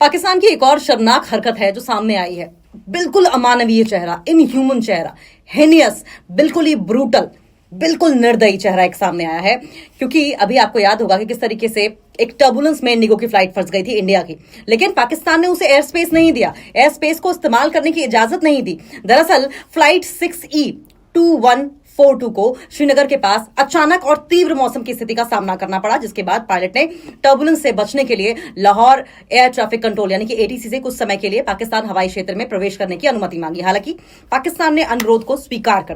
पाकिस्तान की एक और शर्मनाक हरकत है जो सामने आई है। बिल्कुल अमानवीय चेहरा, इनह्यूमन चेहरा, हेनियस, बिल्कुल ही ब्रूटल, बिल्कुल निर्दयी चेहरा एक सामने आया है। क्योंकि अभी आपको याद होगा कि किस तरीके से एक टर्बुलेंस में इंडिगो की फ्लाइट फंस गई थी इंडिया की, लेकिन पाकिस्तान ने उसे एयर स्पेस नहीं दिया, एयर स्पेस को इस्तेमाल करने की इजाजत नहीं दी। दरअसल फ्लाइट 6E2142 को श्रीनगर के पास अचानक और तीव्र मौसम की स्थिति का सामना करना पड़ा, जिसके बाद पायलट ने टर्बुलेंस से बचने के लिए लाहौर एयर ट्रैफिक कंट्रोल यानी कि एटीसी से कुछ समय के लिए पाकिस्तान हवाई क्षेत्र में प्रवेश करने की अनुमति मांगी। हालांकि पाकिस्तान ने अनुरोध को अस्वीकार कर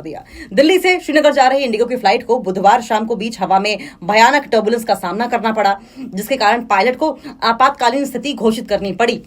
दिया। दिल्ली से श्रीनगर जा रही इंडिगो की फ्लाइट को बुधवार शाम को बीच हवा में भयानक टर्बुलेंस का सामना करना पड़ा, जिसके कारण पायलट को आपातकालीन स्थिति घोषित करनी पड़ी।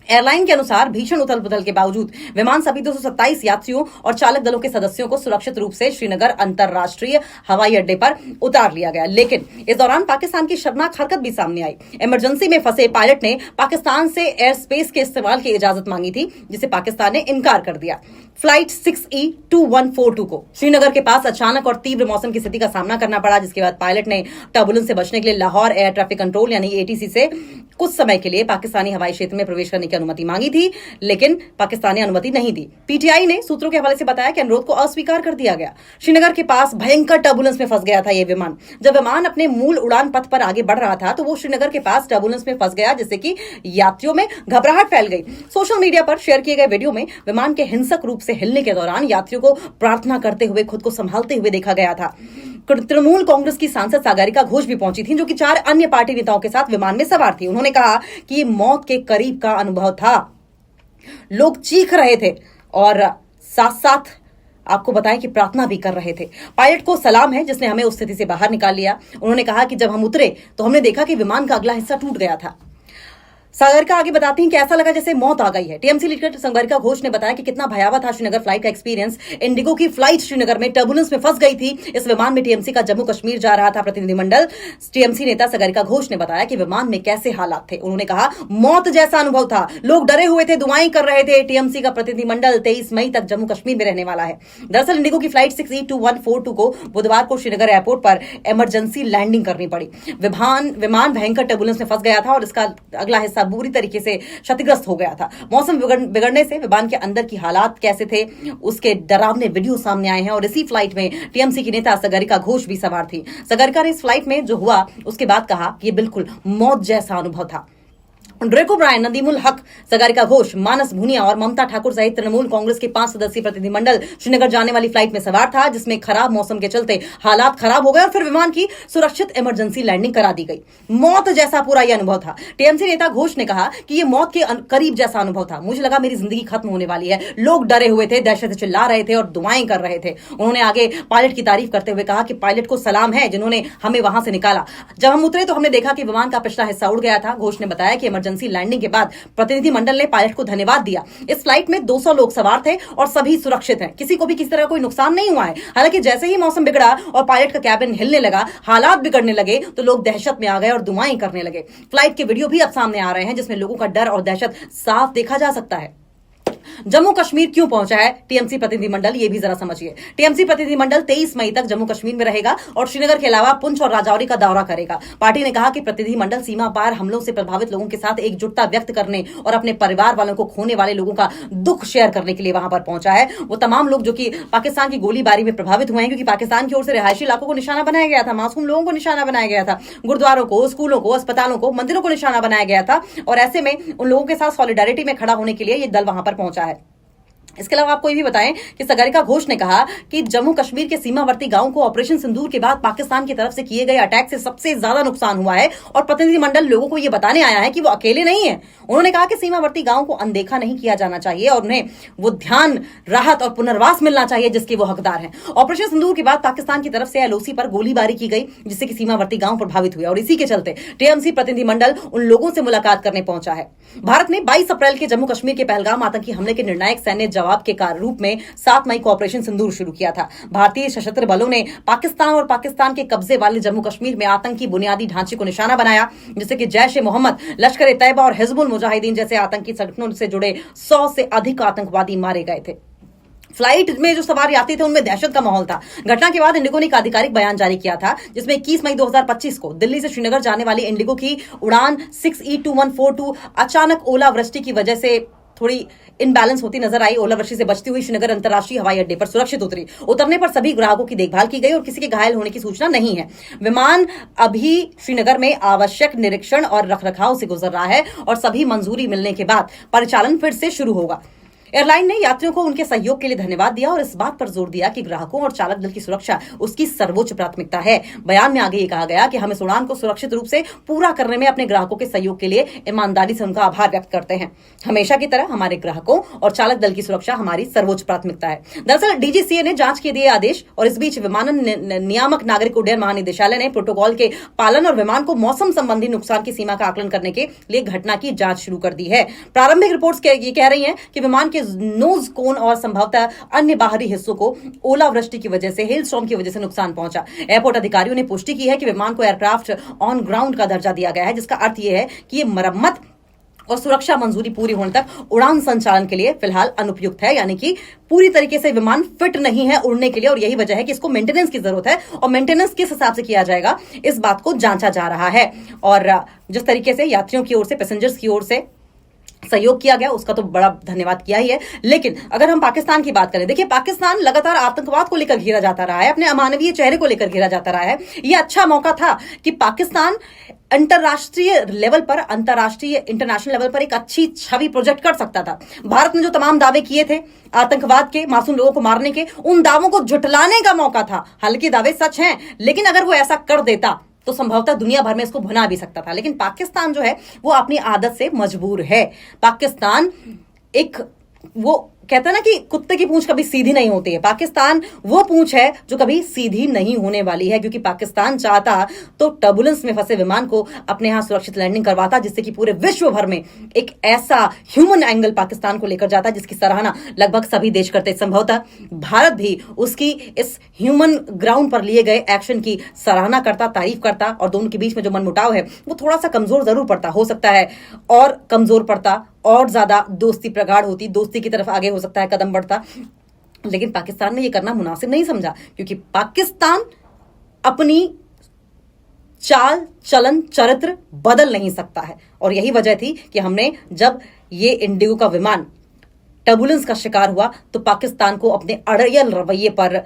एयरलाइन के अनुसार भीषण उथल पुथल के बावजूद विमान सभी 227 यात्रियों और चालक दलों के सदस्यों को सुरक्षित रूप से श्रीनगर अंतरराष्ट्रीय हवाई अड्डे पर उतार लिया गया। लेकिन इस दौरान पाकिस्तान की शर्मनाक हरकत भी सामने आई। इमरजेंसी में फंसे पायलट ने पाकिस्तान से एयर स्पेस के इस्तेमाल की इजाजत मांगी थी, जिसे पाकिस्तान ने इनकार कर दिया। फ्लाइट 6E2142 को श्रीनगर के पास अचानक और तीव्र मौसम की स्थिति का सामना करना पड़ा, जिसके बाद पायलट ने टर्बुलेंस से बचने के लिए लाहौर एयर ट्रैफिक कंट्रोल यानी एटीसी से कुछ समय के लिए पाकिस्तानी हवाई क्षेत्र में प्रवेश करने की अनुमति मांगी थी, लेकिन पाकिस्तान ने अनुमति नहीं दी। पीटीआई ने सूत्रों के हवाले से बताया कि अनुरोध को अस्वीकार कर दिया गया। श्रीनगर के पास भयंकर टर्बुलेंस में फंस गया था यह विमान। जब विमान अपने मूल उड़ान पथ पर आगे बढ़ रहा था तो वो श्रीनगर के पास टर्बुलेंस में फंस गया, जिससे कि यात्रियों में घबराहट फैल गई। सोशल मीडिया पर शेयर किए गए वीडियो में विमान के हिंसक रूप से हिलने के दौरान यात्रियों को प्रार्थना करते हुए, खुद को संभालते हुए देखा गया था। तृणमूल कांग्रेस की सांसद सागरिका घोष भी पहुंची थी, जो कि 4 अन्य पार्टी नेताओं के साथ विमान में सवार थी। उन्होंने कहा कि ये मौत के करीब का अनुभव था। लोग चीख रहे थे और साथ साथ आपको बताएं कि प्रार्थना भी कर रहे थे। पायलट को सलाम है जिसने हमें उस स्थिति से बाहर निकाल लिया। उन्होंने कहा कि जब हम उतरे तो हमने देखा कि विमान का अगला हिस्सा टूट गया था। सागरिका आगे बताती हैं कि ऐसा लगा जैसे मौत आ गई है। टीएमसी लीडर सागरिका घोष ने बताया कि कितना भयावह था श्रीनगर फ्लाइट का एक्सपीरियंस। इंडिगो की फ्लाइट श्रीनगर में टर्बुलेंस में फंस गई थी। इस विमान में टीएमसी का जम्मू कश्मीर जा रहा था प्रतिनिधिमंडल। टीएमसी नेता सागरिका घोष ने बताया कि विमान में कैसे हालात थे। उन्होंने कहा मौत जैसा अनुभव था, लोग डरे हुए थे, दुआएं कर रहे थे। टीएमसी का प्रतिनिधिमंडल 23 मई तक जम्मू कश्मीर में रहने वाला है। दरअसल इंडिगो की फ्लाइट 6E2142 को बुधवार को श्रीनगर एयरपोर्ट पर इमरजेंसी लैंडिंग करनी पड़ी। विमान भयंकर टर्बुलेंस में फंस गया था और इसका अगला हिस्सा बुरी तरीके से क्षतिग्रस्त हो गया था। मौसम बिगड़ने से विमान के अंदर की हालात कैसे थे, उसके डरावने वीडियो सामने आए हैं। और इसी फ्लाइट में टीएमसी की नेता सागरिका घोष भी सवार थी। सागरिका ने इस फ्लाइट में जो हुआ उसके बाद कहा कि यह बिल्कुल मौत जैसा अनुभव था। ड्रेको ब्रायन, नदीमुल हक, सागरिका घोष, मानस भूनिया और ममता ठाकुर सहित तृणमूल कांग्रेस के 5 सदस्यीय प्रतिनिधिमंडल श्रीनगर जाने वाली फ्लाइट में सवार था, जिसमें खराब मौसम के चलते हालात खराब हो गए और फिर विमान की सुरक्षित इमरजेंसी लैंडिंग करा दी गई। मौत जैसा पूरा यह अनुभव था। टीएमसी नेता घोष ने कहा कि यह मौत के करीब जैसा अनुभव था। मुझे लगा मेरी जिंदगी खत्म होने वाली है। लोग डरे हुए थे, दहशत से चिल्ला रहे थे और दुआएं कर रहे थे। उन्होंने आगे पायलट की तारीफ करते हुए कहा कि पायलट को सलाम है जिन्होंने हमें वहां से निकाला। जब हम उतरे तो हमने देखा कि विमान का पिछला हिस्सा उड़ गया था। घोष ने बताया कि इमरजेंसी लैंडिंग के बाद प्रतिनिधिमंडल ने पायलट को धन्यवाद दिया। इस फ्लाइट में 200 लोग सवार थे और सभी सुरक्षित हैं। किसी को भी किसी तरह कोई नुकसान नहीं हुआ है। हालांकि जैसे ही मौसम बिगड़ा और पायलट का कैबिन हिलने लगा, हालात बिगड़ने लगे, तो लोग दहशत में आ गए और दुआएं करने लगे। फ्लाइट के वीडियो भी अब सामने आ रहे हैं जिसमें लोगों का डर और दहशत साफ देखा जा सकता है। जम्मू कश्मीर क्यों पहुंचा है टीएमसी प्रतिनिधिमंडल, ये भी जरा समझिए। टीएमसी प्रतिनिधिमंडल 23 मई तक जम्मू कश्मीर में रहेगा और श्रीनगर के अलावा पुंछ और राजौरी का दौरा करेगा। पार्टी ने कहा कि प्रतिनिधिमंडल सीमा पार हमलों से प्रभावित लोगों के साथ एकजुटता व्यक्त करने और अपने परिवार वालों को खोने वाले लोगों का दुख शेयर करने के लिए वहां पर पहुंचा है। वो तमाम लोग जो कि पाकिस्तान की गोलीबारी में प्रभावित हुए हैं, क्योंकि पाकिस्तान की ओर से रिहायशी इलाकों को निशाना बनाया गया था, मासूम लोगों को निशाना बनाया गया था, गुरुद्वारों को, स्कूलों को, अस्पतालों को, मंदिरों को निशाना बनाया गया था। और ऐसे में उन लोगों के साथ सॉलिडारिटी में खड़ा होने के लिए ये दल वहां पर पहुंचा है। इसके अलावा आपको ये भी बताएं कि सागरिका घोष ने कहा कि जम्मू कश्मीर के सीमावर्ती गांवों को ऑपरेशन सिंदूर के बाद पाकिस्तान की तरफ से किए गए अटैक से सबसे ज्यादा नुकसान हुआ है और प्रतिनिधिमंडल लोगों को यह बताने आया है कि वो अकेले नहीं है। उन्होंने कहा कि सीमावर्ती गांवों को अनदेखा नहीं किया जाना चाहिए और उन्हें वो ध्यान, राहत और पुनर्वास मिलना चाहिए जिसके वो हकदार हैं। ऑपरेशन सिंदूर के बाद पाकिस्तान की तरफ से एलओसी पर गोलीबारी की गई, जिससे कि सीमावर्ती गांव प्रभावित हुए और इसी के चलते टीएमसी प्रतिनिधिमंडल उन लोगों से मुलाकात करने पहुंचा है। भारत ने 22 अप्रैल के जम्मू कश्मीर के पहलगाम आतंकी हमले के निर्णायक सैन्य जवाब के रूप में 7 मई को ऑपरेशन सिंदूर शुरू किया था। भारतीय सशस्त्र बलों ने पाकिस्तान और पाकिस्तान के कब्जे वाले जम्मू कश्मीर में आतंकी बुनियादी ढांचे को निशाना बनाया, जिससे कि जैश ए मोहम्मद, लश्कर ए तैयबा और हिजबुल मुजाहिदीन जैसे आतंकी संगठनों से जुड़े 100 से अधिक आतंकवादी मारे गए थे। फ्लाइट में जो सवार यात्री थे उनमें दहशत का माहौल था। घटना के बाद इंडिगो ने एक आधिकारिक बयान जारी किया था जिसमें 21 मई 2025 को दिल्ली से श्रीनगर जाने वाली इंडिगो की उड़ान 6E2142 अचानक ओलावृष्टि की वजह से थोड़ी इनबैलेंस होती नजर आई। ओलावृष्टि से बचती हुई श्रीनगर अंतर्राष्ट्रीय हवाई अड्डे पर सुरक्षित उतरी। उतरने पर सभी ग्राहकों की देखभाल की गई और किसी के घायल होने की सूचना नहीं है। विमान अभी श्रीनगर में आवश्यक निरीक्षण और रखरखाव से गुजर रहा है और सभी मंजूरी मिलने के बाद परिचालन फिर से शुरू होगा। एयरलाइन ने यात्रियों को उनके सहयोग के लिए धन्यवाद दिया और इस बात पर जोर दिया कि ग्राहकों और चालक दल की सुरक्षा उसकी सर्वोच्च प्राथमिकता है। बयान में आगे ये कहा गया कि हम इस उड़ान को सुरक्षित रूप से पूरा करने में अपने ग्राहकों के सहयोग के लिए ईमानदारी से उनका आभार व्यक्त करते हैं। हमेशा की तरह हमारे ग्राहकों और चालक दल की सुरक्षा हमारी सर्वोच्च प्राथमिकता है। दरअसल डीजीसीए ने जांच के दिए आदेश और इस बीच विमानन नियामक नागरिक उड्डयन महानिदेशालय ने प्रोटोकॉल के पालन और विमान को मौसम संबंधी नुकसान की सीमा का आकलन करने के लिए घटना की जांच शुरू कर दी है। प्रारंभिक रिपोर्ट्स ये कह रही हैं कि विमान के नोज कोन और संभवतः अन्य बाहरी हिस्सों को ओलावृष्टि की वजह से, हेल स्टॉर्म की वजह से नुकसान पहुंचा। एयरपोर्ट अधिकारियों ने पुष्टि की है कि विमान को एयरक्राफ्ट ऑन ग्राउंड का दर्जा दिया गया है, जिसका अर्थ यह है कि यह मरम्मत और सुरक्षा मंजूरी पूरी होने तक उड़ान संचालन के लिए फिलहाल अनुपयुक्त है, यानी कि पूरी तरीके से विमान फिट नहीं है उड़ने के लिए और यही वजह है कि इसको मेंटेनेंस की जरूरत है और मेंटेनेंस किस हिसाब से किया जाएगा इस बात को जांचा जा रहा है। और जिस तरीके से यात्रियों की ओर से, पैसेंजर्स की ओर से सहयोग किया गया उसका तो बड़ा धन्यवाद किया ही है। लेकिन अगर हम पाकिस्तान की बात करें, देखिए पाकिस्तान लगातार आतंकवाद को लेकर घेरा जाता रहा है, अपने अमानवीय चेहरे को लेकर घेरा जाता रहा है। यह अच्छा मौका था कि पाकिस्तान अंतरराष्ट्रीय लेवल पर, अंतरराष्ट्रीय इंटरनेशनल लेवल पर एक अच्छी छवि प्रोजेक्ट कर सकता था। भारत ने जो तमाम दावे किए थे आतंकवाद के, मासूम लोगों को मारने के, उन दावों को झुटलाने का मौका था। हालांकि दावे सच हैं, लेकिन अगर वो ऐसा कर देता तो संभवतः दुनिया भर में इसको भुना भी सकता था। लेकिन पाकिस्तान जो है वो अपनी आदत से मजबूर है। पाकिस्तान एक, वो कहते हैं ना कि कुत्ते की पूंछ कभी सीधी नहीं होती है, पाकिस्तान वो पूंछ है जो कभी सीधी नहीं होने वाली है, क्योंकि पाकिस्तान चाहता तो टर्बुलेंस में फंसे विमान को अपने यहां सुरक्षित लैंडिंग करवाता, जिससे कि पूरे विश्व भर में एक ऐसा ह्यूमन एंगल पाकिस्तान को लेकर जाता जिसकी सराहना लगभग सभी देश करते। संभवतः भारत भी उसकी इस ह्यूमन ग्राउंड पर लिए गए एक्शन की सराहना करता, तारीफ करता और दोनों के बीच में जो मनमुटाव है वो थोड़ा सा कमजोर जरूर पड़ता, हो सकता है और कमजोर पड़ता और ज्यादा दोस्ती प्रगाढ़ होती, दोस्ती की तरफ आगे हो सकता है कदम बढ़ता। लेकिन पाकिस्तान ने यह करना मुनासिब नहीं समझा, क्योंकि पाकिस्तान अपनी चाल चलन चरित्र बदल नहीं सकता है। और यही वजह थी कि हमने जब ये इंडिगो का विमान टर्बुलेंस का शिकार हुआ तो पाकिस्तान को अपने अड़ियल रवैये पर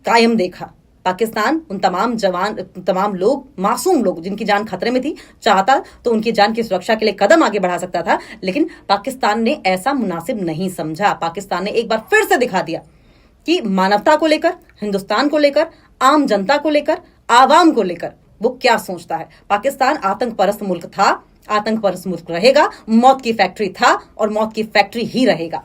कायम देखा। पाकिस्तान उन तमाम लोग, मासूम लोग जिनकी जान खतरे में थी, चाहता तो उनकी जान की सुरक्षा के लिए कदम आगे बढ़ा सकता था, लेकिन पाकिस्तान ने ऐसा मुनासिब नहीं समझा। पाकिस्तान ने एक बार फिर से दिखा दिया कि मानवता को लेकर, हिंदुस्तान को लेकर, आम जनता को लेकर, आवाम को लेकर वो क्या सोचता है। पाकिस्तान आतंक परस्त मुल्क था, आतंक परस्त मुल्क रहेगा, मौत की फैक्ट्री था और मौत की फैक्ट्री ही रहेगा।